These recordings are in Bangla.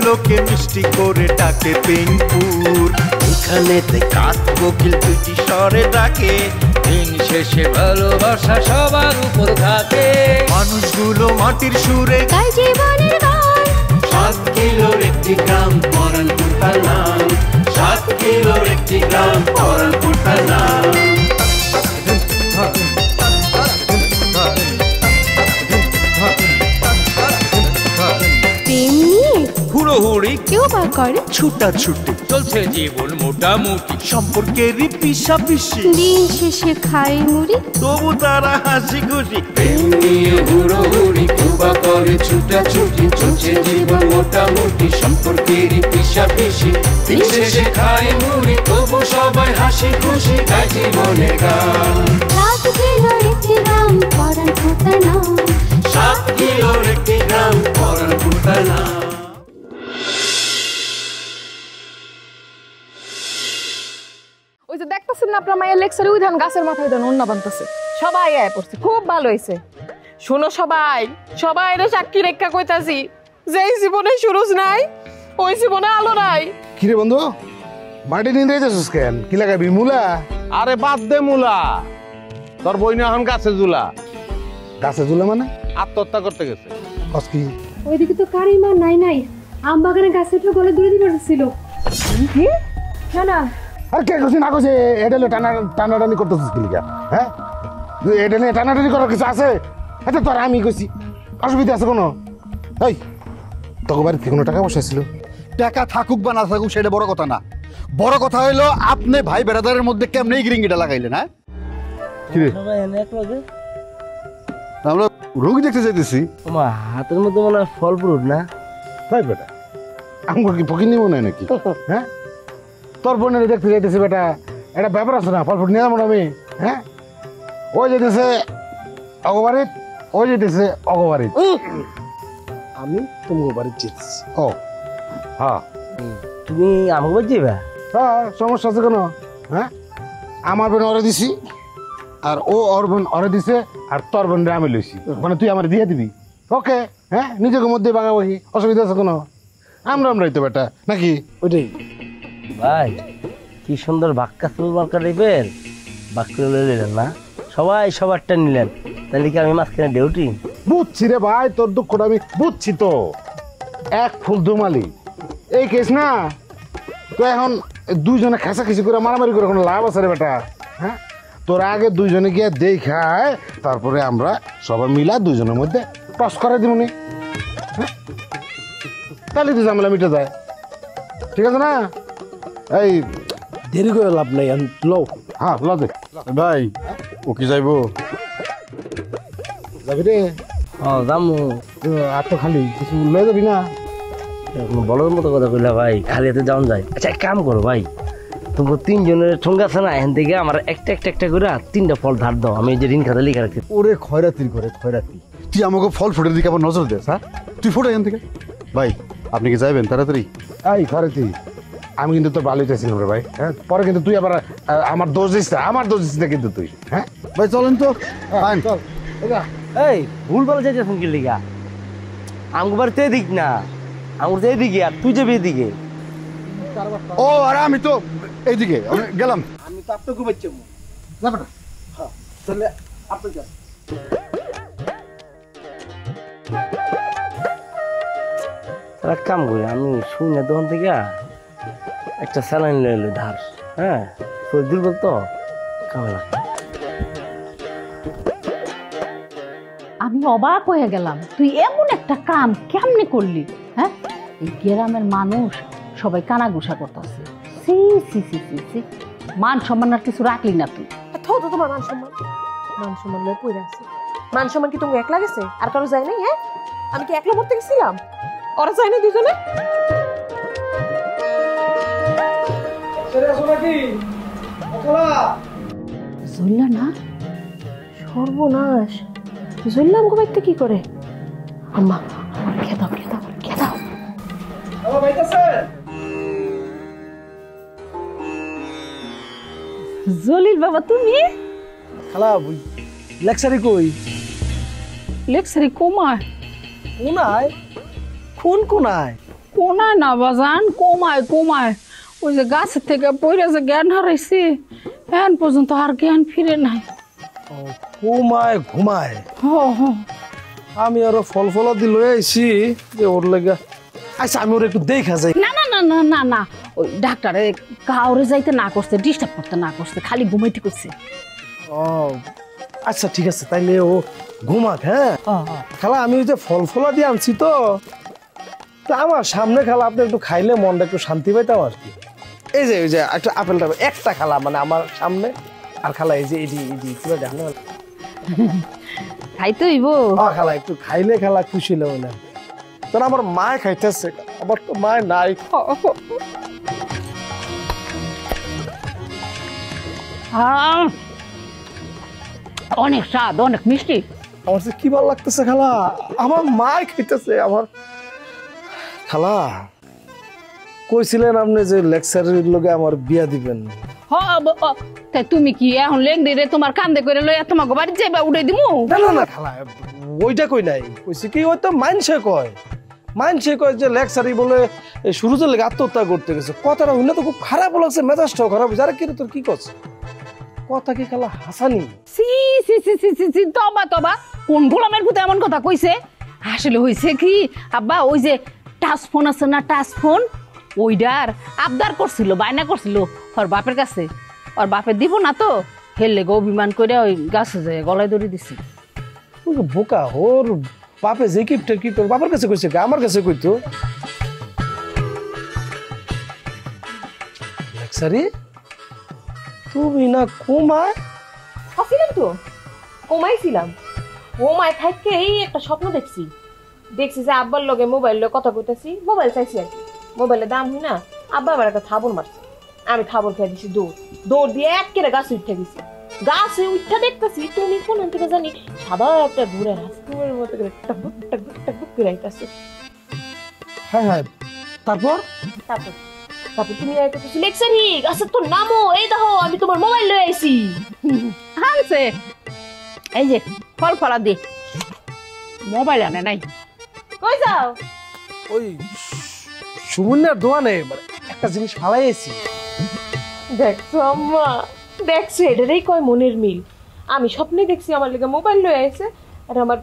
লোকে মিষ্টি করে ডাকে পিনপুর। এখানে কাক কোকিল দুটি স্বরে ডাকে, দিন শেষে ভালোবাসা সবার উপর থাকে। মানুষগুলো মাটির সুরে গায় জীবনের গান। 7 কিলোর একটি গ্রাম পরানপুর তার নাম, 7 কিলোর একটি গ্রাম পরানপুর তার নাম। প্রেম নিয়ে হুড়োহুড়ি কেউ বা করে ছুটাছুটি, চলছে জীবন মোটামুটি, সম্পর্কেরই পিছাপিছি, দিন শেষে খাই মুড়ি। তবু তারা হাসি খুশি। প্রেম নিয়ে হুড়োহুড়ি কেউ বা করে ছুটাছুটি, চলছে জীবন মোটামুটি, সম্পর্কেরই পিছাপিছি, দিন শেষে খায় মুড়ি, তবু সবাই হাসি খুশি, গায় জীবনের গান। 7 কিলোর একটি গ্রাম পরানপুর তার নাম। 7 কিলোর একটি গ্রাম পরানপুর তার নাম। ওই যে দেখতেছেন না আপনার মায়ের লেকচারে ওই ধান গাছের মাথায় ধান অন্য বানতেছে, সবাই আয় পড়ছে, খুব ভালো হয়েছে। শোনো সবাই, সবাই রে সাক্ষী রেখা কইতাছি, যেই জীবনে সুরজ নাই ওই জীবনে আলো নাই। কিরে বন্ধু, মাটি নিয়ে যাচ্ছিস কেন? কি লাগাবি, মূলা? আরে বাদ দে মূলা, তোর বই না এখন গাছে ঝুলা। গাছে ঝুলা মানে? আত্মহত্যা করতে গেছে। কস কি? ওইদিকে তো কারিমা নাই নাই, আম বাগানে গাছে উঠে গলে দূরে দিবে ছিল। কি না না, আর কে কইছিস না কইছিস? এটা টানাটানি করতেছিস কি লিগা? হ্যাঁ, এটা নিয়ে টানাটানি করার কিছু আছে? আচ্ছা তোর আমি কইছি, অসুবিধা আছে কোনো? এই তোকে বাড়িতে কোনো টাকা পয়সা ছিল? টাকা থাকুক বা না থাকুক সেটা বড় কথা না, বড় কথা হইলো আপনি ভাই বেড়াদারের মধ্যে কেমনে গিরিঙ্গিটা লাগাইলেন? হ্যাঁ কিরে, আমরা রোগী দেখতে যাইতেছি। তোমার হাতের মধ্যে মনে হয় ফল ফ্রুট না? তাই বেটা, আমার কি পকি নিব না নাকি? হ্যাঁ, তোর বোনের দেখতে যাইতেছি বেটা, একটা ব্যাপার আছে না, ফল ফুট নিয়ে যাবো না আমি? হ্যাঁ, ওই যেতেছে অগবাড়িত, ওই যেতেছে অগবাড়িত। আমি তোমার বাড়ি যেতেছি। ও হ্যাঁ, তুমি আমাকে বাড়ি যাবে? হ্যাঁ, সমস্যা আছে কেন? হ্যাঁ, আমার বোন অরে দিছি, আর ও ওর বোন অরে দিছে, আর তোর বোন আমি লইছি, মানে তুই আমার দিয়ে দিবি। ওকে, হ্যাঁ, নিজেকে মধ্যে বাগাবাগি, অসুবিধা আছে কোনো? আমরাই তো বেটা নাকি? ওইটাই ভাই, কি সুন্দর বাক্কা চুলমার কাটিবেন, বাক্য নিলেন না, সবাই সবারটা নিলেন, তাহলে কি আমি মাঝখানে ডিউটি? বুঝছি রে ভাই, তোর দুঃখটা আমি বুঝছি তো। এক ফুল দুমালি এই কেস না, তো এখন দুইজনে খেসাখেসি করে মারামারি করে কোনো লাভ আছে রে বেটা? হ্যাঁ, তোর আগে দুইজনে গিয়ে দেখায়, তারপরে আমরা সবাই মিলা দুইজনের মধ্যে টস করে দিবনি। হ্যাঁ, তাহলে তো ঝামেলা মিটে যায়, ঠিক আছে না? এই দেরি করে লাভ নাই, লো। হ্যাঁ, ল দে ভাই, ও কি যাইবো? যাবি রে? যামু। আর তো খালি কিছু লয়ে যাবি না? বলার মতো কথা কইলা ভাই, খালি হাতে যাওয়া যায়। আচ্ছা এক কাম করো ভাই, তোমার 3 জনের সঙ্গে আছে না, এখান থেকে আমার একটা করে 3টা ফল ধার দাও, আমি এই যে ঋণ খাতা লিখে রাখছি। ওরে খয়রাতির ঘরে খয়রাতি, তুই আমাকে ফল ফুটের দিকে আবার নজর দেস? হ্যাঁ, তুই ফোটো এখান থেকে। ভাই আপনি কি যাইবেন তাড়াতাড়ি? এই খরেতি, আমি কিন্তু তোর ভালোই চাইছিলাম রে ভাই। হ্যাঁ, পরে কিন্তু তুই আবার আমার দোষ দিস না কিন্তু তুই। হ্যাঁ ভাই চলেন তো। চল। এই ভুল বলে যাইতেছেন কি লিগা? আমার বাড়িতে এদিক না, আমার তো এদিকে, আর তুই যাবি এদিকে। ও আরে আমি তো এইদিকে গেলাম। আমি তো আপনাকে বাচ্চাবো না বেটা, তাহলে আপনি যান। এক কাম করি, আমি শুনে দোকান থেকে একটা স্যালাইন নিয়ে এলো ধার। হ্যাঁ, শরীর দুর্বল তো, কামে লাগে। আমি অবাক হয়ে গেলাম, তুই এমন একটা কাম কেমনে করলি? হ্যাঁ, এই গ্রামের মানুষ সবাই কানাঘুষা করতেছে। সি সি সি সি সি, মান সম্মান আর কিছু রাখলি না তুই। তো তোমার মান সম্মান লয়ে পড়ে আছে। মান সম্মান কি তুমি একলা গেছে, আর কারো যায় নাই? হ্যাঁ, আমি কি একলা মরতে গেছিলাম? ওরা যায় না দুজনে? জুল্লা না? সর্বনাশ, জুল্লাম গো বাইতে কি করে? আম্মা, আমার খেদাও। জলিল বাবা, তুমি? খালা লেকচারি কই? লেকচারি কোমায়? কোনায়? কোন কোনায়? কোনায় না বাজান, কমায় কমায়। ওই যে গাছের থেকে পড়ে যে জ্ঞান হারাইছে, এখন পর্যন্ত আর জ্ঞান ফিরে নাই। ঘুমায় ঘুমায়। আমি আরো ফল ফলা দিল আইছি যে ওর লেগে। আচ্ছা আমি ওর একটু দেখা যাই। না না না না না না, ওই ডাক্তারে কাউরে যাইতে না করছে, ডিস্টার্ব করতে না করছে, খালি ঘুমাইতে করছে। ও আচ্ছা ঠিক আছে, তাইলে ও ঘুমাক। হ্যাঁ খালা, আমি ওই যে ফল ফলা দিয়ে আনছি তো আমার সামনে, খালা আপনি একটু খাইলে মনটা একটু শান্তি পাইতাম আর কি। এই যে ওই যে একটা আপেলটা একটা খালা মানে আমার সামনে, আর খালা এই যে এডি পুরো দেখেন খাইতে হইব। খালা একটু খাইলে খালা খুশি হলে না, তোর আমার মায় খাইতেছে, আমার তো মায় নাই। অনেক স্বাদ, অনেক মিষ্টি। আমার যে কি ভালো লাগতেছে খালা, আমার মায় খাইতেছে আমার। খালা কইছিলেন আপনি যে লেকচারের লগে আমার বিয়া দিবেন। তাই তুমি কি এখন লেগ দিলে তোমার কান্দে করে লইয়া তোমাকে বাড়ি যাইবা উড়াই দিমু? না না না খালা, ওইটা কই নাই, কইছি কি ওই তো মাইনসে কয় যে লেকচারি বলে সুরজের লেগে আত্মহত্যা করতে গেছে। কথাটা হইলে তো খুব খারাপ লাগছে, মেজাজটাও খারাপ হয়েছে। আরে কি তোর কি করছে কথা কি খালা হাসানি? সি সি সি সি সি সি, তবা তবা, কোন গোলামের ভূতে এমন কথা কইছে? আসলে হইছে কি আব্বা, ওই যে টাচ ফোন আছে না, টাচ ফোন, ওইটার আবদার করছিল, বায়না করছিল ওর বাপের কাছে। ওর বাপে দিব না তো, হেললে গো অভিমান করে ওই গাছে যায় গলায় দড়ি দিছে। বোকা, ওর বাপে যে কিপটা কি তোর বাপের কাছে কইছে, আমার কাছে কইতো। লেকচারি তুমি না কোমায়? আসছিলাম তো, কমাইছিলাম। ঘুমায় থাকতে এই একটা স্বপ্ন দেখছি যে আব্বার লগে মোবাইল লগে কথা কইতাছি, মোবাইল চাইছি আর কি। মোবাইলের দাম হয় না, আব্বা আমার একটা থাবর মারছে, আমি থাবর খেয়ে দিছি, দৌড় দিয়ে একেবারে গাছে উঠে গেছি। গাছে উঠা দেখতেছি তুমি কোন থেকে জানি সাদা একটা ঘুরে রাস্তার মতো করে টাকবুক টাকবুক টাকবুক করে আইতাছে। হ্যাঁ হ্যাঁ, তারপর তুমি আইতাছিস লেকচারি, গাছের তোর নামও এই দেখো, আমি তোমার মোবাইল লয়ে আইছি। আনছে এই যে ফল ফলা দি, মোবাইল আনে নাই। কই যাও? ওই সুমন্যার দোকানে একটা জিনিস ফালাই আইছি। দেখছো আম্মা, দেখছো, এটারই কয় মনের মিল। আমি স্বপ্নে দেখছি আমার লেগে মোবাইল লয়ে আইছে, আর আমার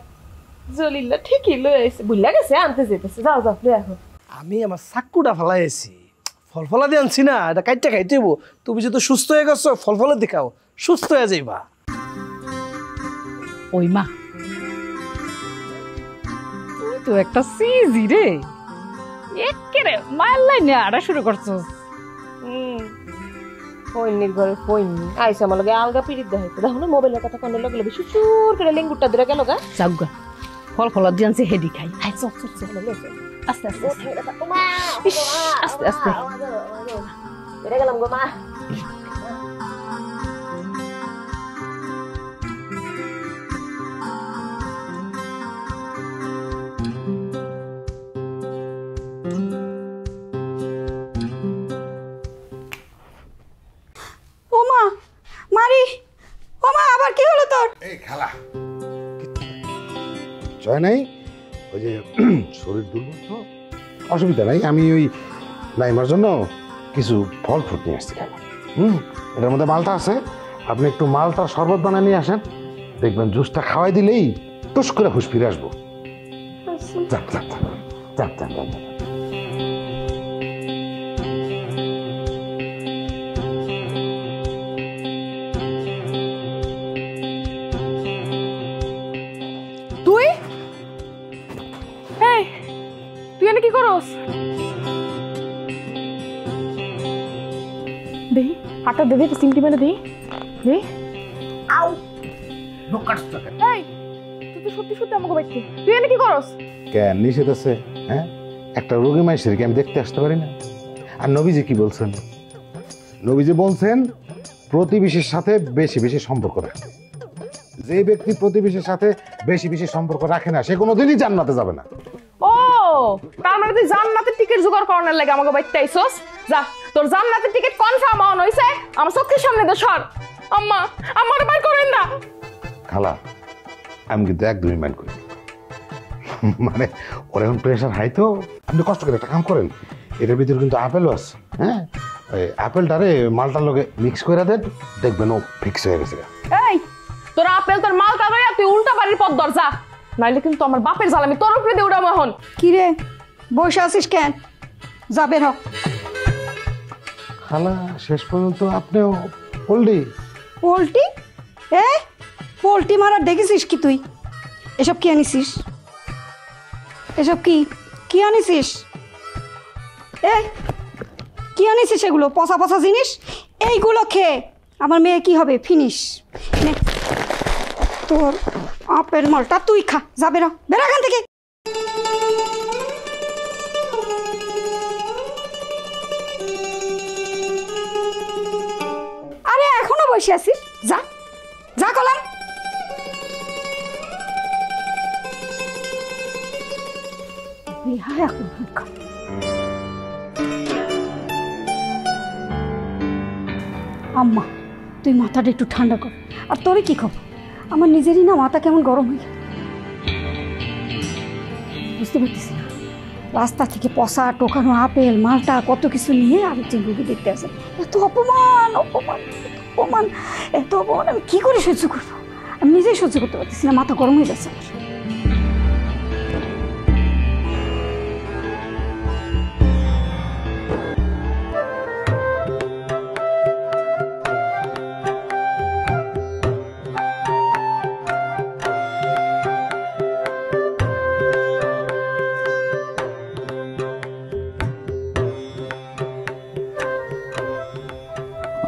জলিল্লা ঠিকই লয়ে আইছে, বুঝলা গেছে আনতে যেতেছে। যাও যাও লয়ে আসো। আমি আমার চাক্কুটা ফালাই আইছি, ফল ফলা দিয়ে আনছি না, এটা কাইটটা খাইতে হইব। তুমি যেহেতু সুস্থ হয়ে গেছো, ফল ফলা দেখাও, সুস্থ হয়ে যাইবা। ওই মা, তুই তো একটা সিজি রে, একেরে মায়ের লাইনে আড়া শুরু করছস। ফোনের ঘরে ফোন আইসা আমার লগে আলগা পিরিত দেখাইতে, দেখো না মোবাইলের কথা কানে লগে লগে সুসুর করে লেঙ্গুরটা ধরে গেল গা। যাওগা ফল ফলা দিয়ে আনছে, হেডি খাই। হাই চল চল চল, আস্তে আস্তে আস্তে আস্তে। বেড়ে গেলাম গো মা। ওমা মারি, ওমা আবার কি হলো তোর? এই খালা জয় নাই, ওই যে শরীর দুর্বল তো, অসুবিধা নাই। আমি ওই নাইমার জন্য কিছু ফল ফ্রুট নিয়ে আসছি খালা। এটার মধ্যে মালটা আছে, আপনি একটু মালটার শরবত বানিয়ে নিয়ে আসেন, দেখবেন জুসটা খাওয়াই দিলেই টুস করে হুশ ফিরে আসবো। যাক যাক যাক যাক যাক। তুই এনে কি করস? দেই হাতটা দে, সিমটি মেরে দেই। আউ এই, তুই তো সত্যি সত্যি আমাকে বাইতে, তুই এনে কি করস? কেন নিষেধ আছে? হ্যাঁ, একটা রোগী মাইসের কি আমি দেখতে আসতে পারি না? আর নবীজি কি বলছেন? নবীজি বলছেন প্রতিবেশীর সাথে বেশি বেশি সম্পর্ক রাখে। যে ব্যক্তি প্রতিবেশীর সাথে বেশি বেশি সম্পর্ক রাখে না, সে কোনোদিনই জান্নাতে যাবে না। ও, তার মানে তুই জান্নাতের টিকিট জোগাড় করানোর লাগে আমাকে বাইতে আইছস? যা, তোর জান্নাতের টিকিট কনফার্ম অন হইছে, আমার চোখের সামনে তো সর। আম্মা, আমার বাইর করেন না। খালা, আমি কিন্তু একদমই মাইন্ড করি, মানে ওর এখন প্রেশার হাই তো, আপনি কষ্ট করে একটা কাম করেন, এটার ভিতরে কিন্তু আপেলও আছে, হ্যাঁ ওই আপেলটারে মালটার লগে মিক্স করে দেন, দেখবেন ও ফিক্স হয়ে গেছে। এই তোর আপেল তোর মালটা লইয়া তুই উল্টা বাড়ির পথ ধর যা, নাইলে কিন্তু আমার বাপের জাল আমি তোর উপরে দিয়ে উড়াবো এখন। কি রে বসে আছিস কেন? যাবে না খালা শেষ পর্যন্ত আপনিও পোল্ট্রি পোল্ট্রি? পোল্ট্রি মারার দেখেছিস কি তুই? এসব কি আনিছিস? এসব কি কি আনিছিস? কি আনিছিস এগুলো? পচা পচা জিনিস। এইগুলো খেয়ে আমার মেয়ে কি হবে? ফিনিশ। তোর আপেল মালটা তুই খা, যাবে না, বেরো এখান থেকে। আরে এখনো বসে আছিস? যা যা কলাম। আম্মা তুই মাথাটা একটু ঠান্ডা কর। আর তোরে কি খবর? আমার নিজেরই না মাথা কেমন গরম হয়ে গেল, বুঝতে পারতেছি না। রাস্তা থেকে পচা টোকানো আপেল মালটা কত কিছু নিয়ে আরেকজন রুগী দেখতে আসে। এত অপমান অপমান অপমান, এত অপমান আমি কি করে সহ্য করবো? আমি নিজেই সহ্য করতে পারতেছি না, মাথা গরম হয়ে যাচ্ছে আমার।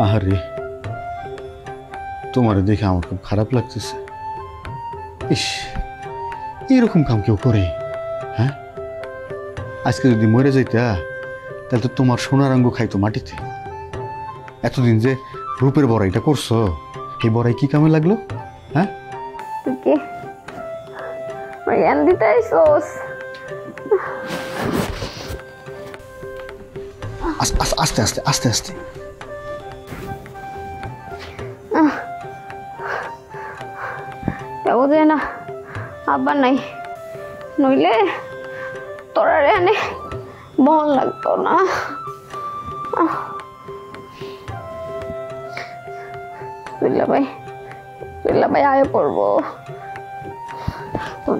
আহারে তোমার দেখে আমার খুব খারাপ লাগতেছে। ইস এরকম কাম কেউ করে? হ্যাঁ আজকে যদি মরে যাইতা তাহলে তো তোমার সোনার আঙ্গু খাইতো মাটিতে। এতদিন যে রূপের বড়াইটা করছো, এই বড়াই কি কামে লাগলো? হ্যাঁ আস্তে আস্তে আস্তে আস্তে। বোঝে না আব্বা নাই, নইলে তোরা এনে বল লাগতো না। বিল্লা ভাই আয় পড়বো,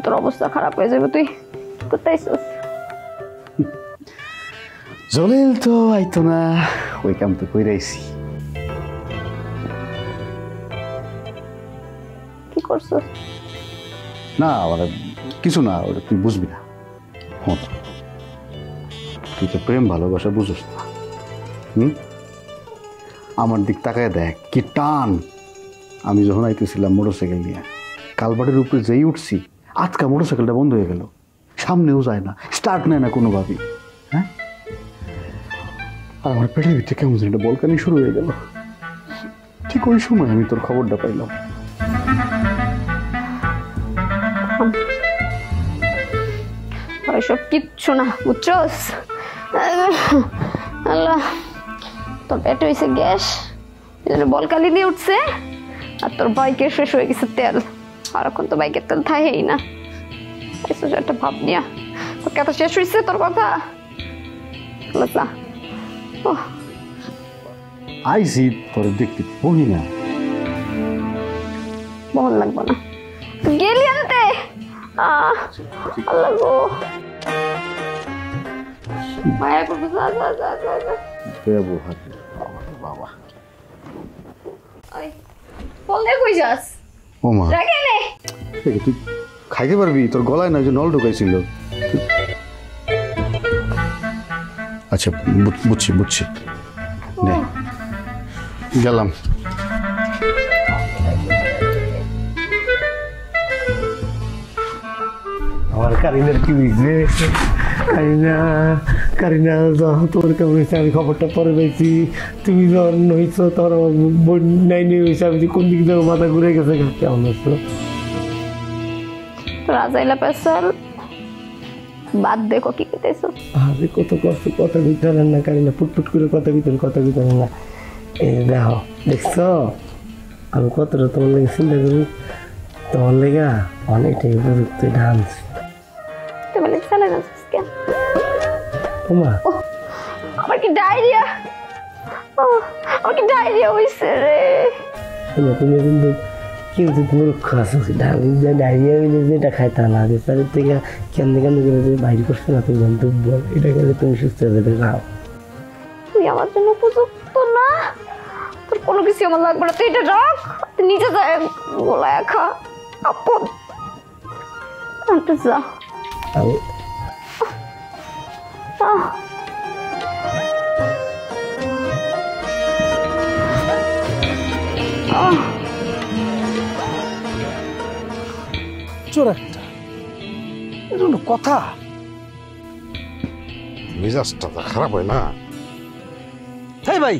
তোর অবস্থা খারাপ হয়ে যাবে। তুই কোথায়? জলিল তো আইতো না, ওই কাম তো কইরাইছি। কি করছো? না মানে কিছু না, ওটা তুই বুঝবি না। তুই তো প্রেম ভালোবাসা বুঝোস না। আমার দিক তাকায় দেখ কি টান। আমি যখন আইতেছিলাম মোটরসাইকেল নিয়ে, কালবাটের উপরে যেই উঠছি আজকা মোটরসাইকেলটা বন্ধ হয়ে গেল, সামনেও যায় না, স্টার্ট নেয় না কোনোভাবেই। হ্যাঁ আর আমার পেটের ভিতরে কেমন যেন একটা বলকানি শুরু হয়ে গেল। ঠিক ওই সময় আমি তোর খবরটা পাইলাম। ওইসব কিচ্ছু না, বুঝছস? আল্লাহ তোর পেটে হয়েছে গ্যাস, বলকালি দিয়ে উঠছে, আর তোর বাইকের শেষ হয়ে গেছে তেল। আর এখন তো বাইকের তেল থাকেই না। একটা ভাব নিয়া তোর কত শেষ হয়েছে তোর কথা। আইসি তোর দেখতে বহি না, বহন লাগবো না, গেলি আনতে। আল্লাহ গো মায়া করবো। বাবা ফল দিয়ে কই যাস? ও মা রাখে নে, তুই খাইতে পারবি? তোর গলায় না যে নল ঢুকাইছিল। আচ্ছা বুঝছি বুঝছি, গেলাম। আমার কারিনার কি হয়েছে? কারিনা যখন তোর কেমন হয়েছে আমি খবরটা পরে পেয়েছি। তুমি যখন হয়েছ তখন আমার বোন নাইনি হয়েছে, আমি কোন দিকে যাবো মাথা ঘুরে গেছে। কেমন আছো? রাজাইলা পেশাল বাদ দেখো কি কইতেছো। আরে কত কষ্ট, কথা কইতে না কারিনা, ফুটফুট করে কথা কইতে না। এই দেখো দেখছো আমি কতটা তোমার লেগে চিন্তা করি, তোমার লেগা অনেকটাই উপযুক্ত ডান্স। তুমি চালে যাচ্ছিস কেন? আমার কি ডায়রিয়া, আমার কি ডায়রিয়া হয়েছে রে। তুমি কিন্তু কিন্তু মূর্খ আছো, ডায়রিয়া হইলে যেটা খাইতা না তাদের থেকে কেন্দ্রে কেন্দ্রে করে বাইরে করছে না, তুমি বল এটা গেলে তুমি সুস্থ হয়ে যাবে। খাও, তুই আমার জন্য উপযুক্ত না, তোর কোনো কিছু আমার লাগবে না, তুই এটা রাখ, তুই নিচে যায় গোলায় খা। আপদ যা আমি চোর একটা কথা, মেজাজটা তো খারাপ হয় না। তাই ভাই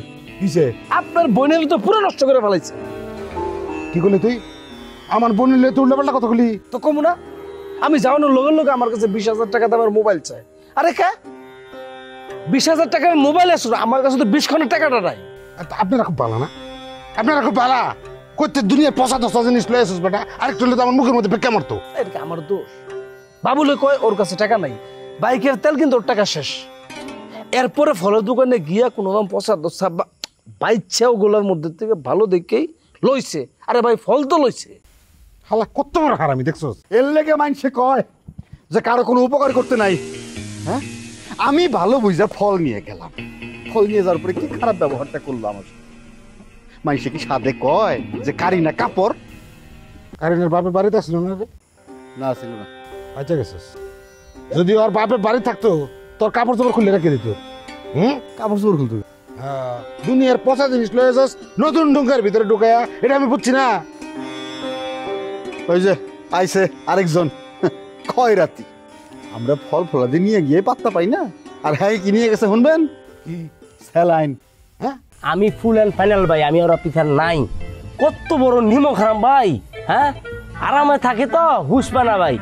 আপনার বোনের তো পুরো নষ্ট করে ফেলাইছে। কি করলি তুই? আমার বোনের লিয়ে তুই উল্টাপাল্টা কথা বলি তো কমু না, আমি যাওয়ানোর লগে লগে আমার কাছে 20,000 টাকা দামের মোবাইল চাই। আরে কে 20,000 টাকার মোবাইল আসলো, আমার কাছে তো 20 টাকাটা নাই। আপনারা খুব ভালো না, আপনারা খুব ভালো করতে দুনিয়ার পচা দশটা জিনিস লয়ে আসিস বেটা, আরেকটু হলে তো আমার মুখের মধ্যে বেঁকে মারতো। এটা আমার দোষ। বাবুলে কয় ওর কাছে টাকা নাই, বাইকের তেল কিন্তু ওর টাকা শেষ। এরপরে ফলের দোকানে গিয়া কোনো রকম পচা দশা বাইচ্ছে ওগুলোর মধ্যে থেকে ভালো দেখেই লইছে। আরে ভাই ফল তো লইছে। হালা কত বড় হারামি দেখছো? এর লেগে মানুষে কয় যে কারো কোনো উপকার করতে নাই। হ্যাঁ, আমি ভালো বুঝা ফল নিয়ে গেলাম, ফল নিয়ে যাওয়ার পরে কি খারাপ ব্যবহারটা করলো আমার সাথে। মানুষে কি সাদে কয় যে কারিনা কাপড়? কারিনার বাপের বাড়িতে আসলো না রে? না ছিল না। আচ্ছা গেছিস, যদি ওর বাপের বাড়ি থাকতো তোর কাপড় চোপড় খুলে রেখে দিত। কাপড় চোপড় খুলতো? দুনিয়ার পচা জিনিস লয়ে যাস নতুন ডুঙ্গার ভিতরে ঢুকায়া, এটা আমি বুঝছি না। ওই যে আইসে আরেকজন কয় রাতি, আমরা ফল ফলাদি নিয়ে গিয়ে পাত্তা পাই না, আর হ্যাঁ কি নিয়ে গেছে শুনবেন? কি স্যালাইন। হ্যাঁ, আমি ফুল অ্যান্ড ফাইনাল ভাই, আমি ওরা পিছার নাই। কত বড় নিমক হারাম ভাই। হ্যাঁ, আরামে থাকে তো হুশ পানা ভাই।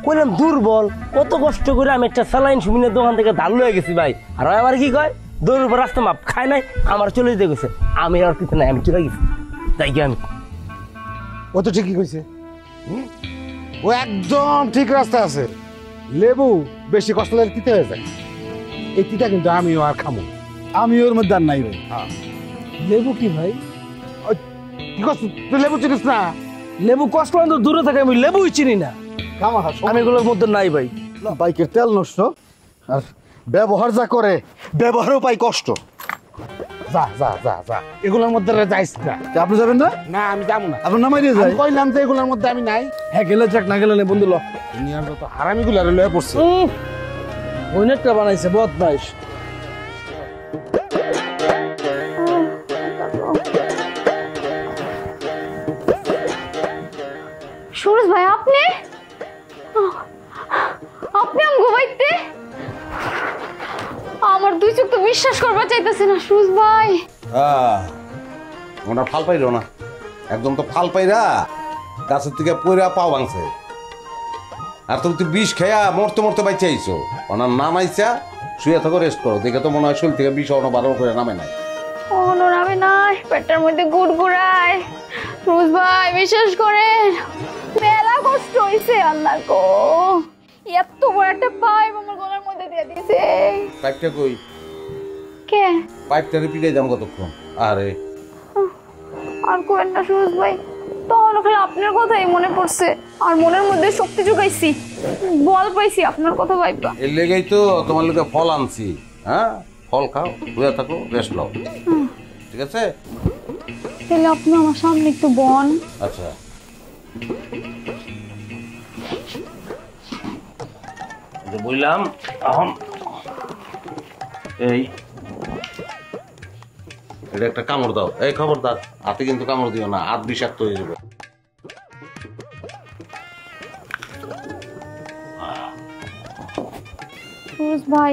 কইলাম দুর্বল, কত কষ্ট করে আমি একটা স্যালাইন সুমিনের দোকান থেকে ধার লয়ে গেছি ভাই। আর আমার কি কয়, দৌড়ের উপর রাস্তা মাপ খায় নাই, আমার চলে যেতে গেছে। আমি আর পিছনে নাই, আমি চলে গেছি। তাই কি আমি ও তো ঠিকই কইছে, ও একদম ঠিক রাস্তা আছে। লেবু বেশি কষ্ট লাগে তিতে হয়ে যায়, এই তিতা কিন্তু আমিও আর খামো। আমি ওর মধ্যে আর নাই ভাই। লেবু কি ভাই? কি করছিস তুই? লেবু চিনিস না? লেবু কষ্ট তো দূরে থাকে, আমি লেবুই চিনি না। আমি এগুলোর মধ্যে নাই ভাই। বাইকের তেল নষ্ট, আর ব্যবহার যা করে ব্যবহারও পাই কষ্ট। যা যা যা যা, এগুলোর মধ্যে যাইস না। আপনি যাবেন না? না আমি যাবো না। আপনার নামাই দিয়ে যাই। কইলাম তো এগুলোর মধ্যে আমি নাই। হ্যাঁ গেলে যাক, না গেলে বন্ধু ল। দুনিয়ার যত হারামিগুলো লয়ে পড়ছে। অনেকটা বানাইছে বদমাইশ। সুরজ ভাই, আপনি আপনি আমি ঘুমাইতে, আমার দুই চোখ তো বিশ্বাস করবা চাইতেছে না। সুরজ ভাই ওনার ফাল পাইল না, একদম তো ফাল পাইরা গাছের থেকে পইরা পাও ভাঙছে। আর তুমি তো বিষ খেয়া মরতে মরতে বাইচে আইছো, ওনার নাম আইসা শুয়ে থাকো, রেস্ট করো। দেখে তো মনে হয় শরীর থেকে বিষ অন্য বারো করে নামে নাই। কোনো নামে নাই, পেটের মধ্যে গুড়গুড়ায়। সুরজ ভাই বিশ্বাস করেন, মেলা কষ্ট হইছে। আল্লাহ গো, এত বড় একটা পাইপ আমার গলার মধ্যে দিয়ে দিয়েছে। পাইপটা কই? কে? পাইপটা রিপিটাই দাম কতক্ষণ? আরে আর কোয়েন না সুরজ ভাই, তখন খালি আপনার কথাই মনে পড়ছে, আর মনের মধ্যে শক্তি জোগাইছি, বল পাইছি আপনার কথা ভাইবা। এর লেগেই তো তোমার লোকে ফল আনছি। হ্যাঁ, ফল খাও, শুয়ে থাকো, রেস্ট নাও, ঠিক আছে? তাহলে আপনি আমার সামনে একটু বন। আচ্ছা, বললাম এখন এই এটা একটা কামড় দাও। এই খবরদার, হাতে কিন্তু কামড় দিও না, হাত বিষাক্ত হয়ে যাবে। সুরজ ভাই,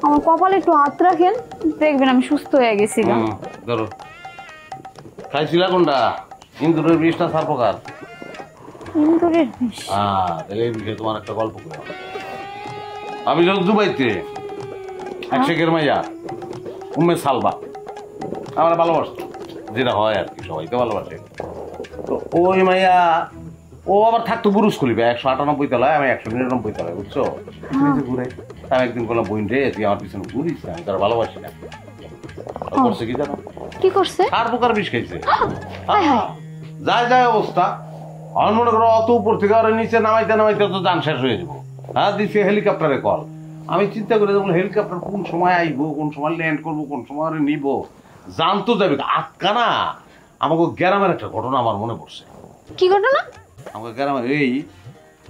আমার কপালে একটু হাত রাখেন, দেখবেন আমি সুস্থ হয়ে গেছি। ধরো, খাইছিলা কোনটা? ইন্দুরের বিষটা সার প্রকার। ইন্দুরের বিষ? এই বিষয়ে তোমার একটা গল্প করে। আমি যখন দুবাইতে এক শেখের মাইয়া উম্মে সালবা আমরা ভালোবাসত, যেটা হয় আর কি, সবাইকে ভালোবাসে। তো ওই মাইয়া ও আবার থাকতো বুরুজ খুলিবে 198 তলায়, আমি 199 তলায়, বুঝছো? ঘুরে আমি একদিন বললাম বোন রে তুই আমার পিছনে ঘুরিস আমি তার ভালোবাসি না। করছে কি জানো? কি করছে? আর প্রকার বিষ খাইছে। যায় যায় অবস্থা। আমার মনে করো অত উপর থেকে ওরা নিচে নামাইতে নামাইতে তো যান শেষ হয়ে যাবো। হ্যাঁ দিচ্ছে হেলিকপ্টারে কল। আমি চিন্তা করি যেমন হেলিকপ্টার কোন সময় আইবো, কোন সময় ল্যান্ড করবো, কোন সময় নিব, জানতো যাবে। আটকা না আমাকে গ্রামের একটা ঘটনা আমার মনে পড়ছে। কি ঘটনা? আমাকে গ্রামের এই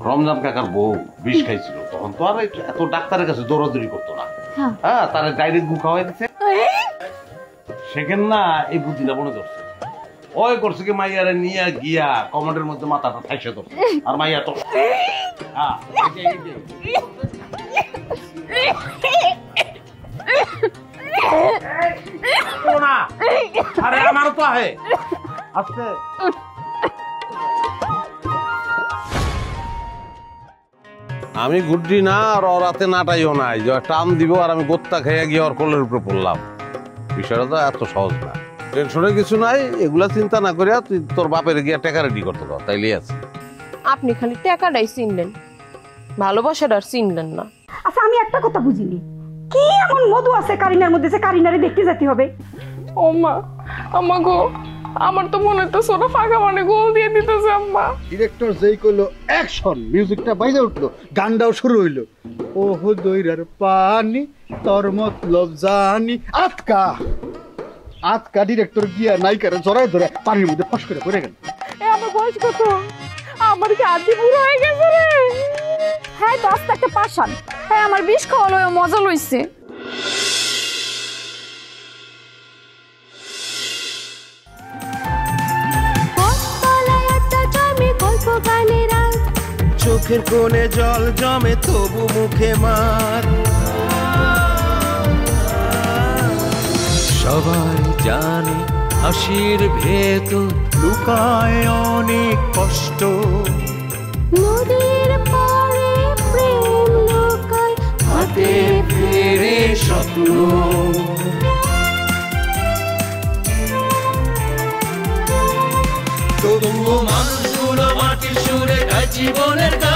রমজান কাকার বউ বিষ খাইছিল, তখন তো আর এত ডাক্তারের কাছে দৌড়াদৌড়ি করতো না। হ্যাঁ তারা ডাইরেক্ট গু খাওয়াই দিচ্ছে। সেখানে না এই বুদ্ধিটা মনে করছে। ওই করছে কি মাইয়ারে নিয়ে গিয়া কমান্ডের মধ্যে মাথাটা ঠাইসে ধরছে। আর মাইয়া তো আরে আমার তো আহে আস্তে। আমি গুড্ডি না আর রাতে নাটাইও নাই যে টান দিব আর আমি গোত্তা খাইয়া গিয়ে ওর কোলের উপরে পড়লাম। বিষয়টা তো এত সহজ না। টেনশনের কিছু নাই, এগুলা চিন্তা না করিয়া তুই তোর বাপের গিয়া টাকা রেডি করতে পার, তাইলে আছে। আপনি খালি টাকাটাই চিনলেন, ভালোবাসাটা আর চিনলেন না। আচ্ছা আমি একটা কথা বুঝিনি, কি এমন মধু আছে কারিনার মধ্যে যে কারিনারে দেখতে যেতে হবে? ও মা, আম্মা গো, আমার তো মনে হতো সোনা ফাঁকা মানে গোল দিয়ে দিতেছে আম্মা। ডিরেক্টর যেই কইলো অ্যাকশন, মিউজিকটা বাইজে উঠলো, গানটাও শুরু হইলো। ওহো দইরার পানি তোর মতলব জানি। আতকা আতকা ডিরেক্টর গিয়া নায়িকারে জড়াই ধরে পানির মধ্যে ফস করে পড়ে গেল। আমার বয়স কত? আমার কি আদি বুড়ো হয়ে গেছে রে? হ্যাঁ তো আস্তে একটা পাশান। হ্যাঁ আমার বিষ খাওয়া লয় মজা লইছে। চোখের কোণে জল জমে তবু মুখে মার। সবাই জানে হাসির ভেতর লুকায় অনেক কষ্ট। নদীর পাড়ে প্রেম লুকায় হাতে ফেরে স্বপ্ন। তবুও মানুষগুলো মাটির সুরে গায় জীবনের গান।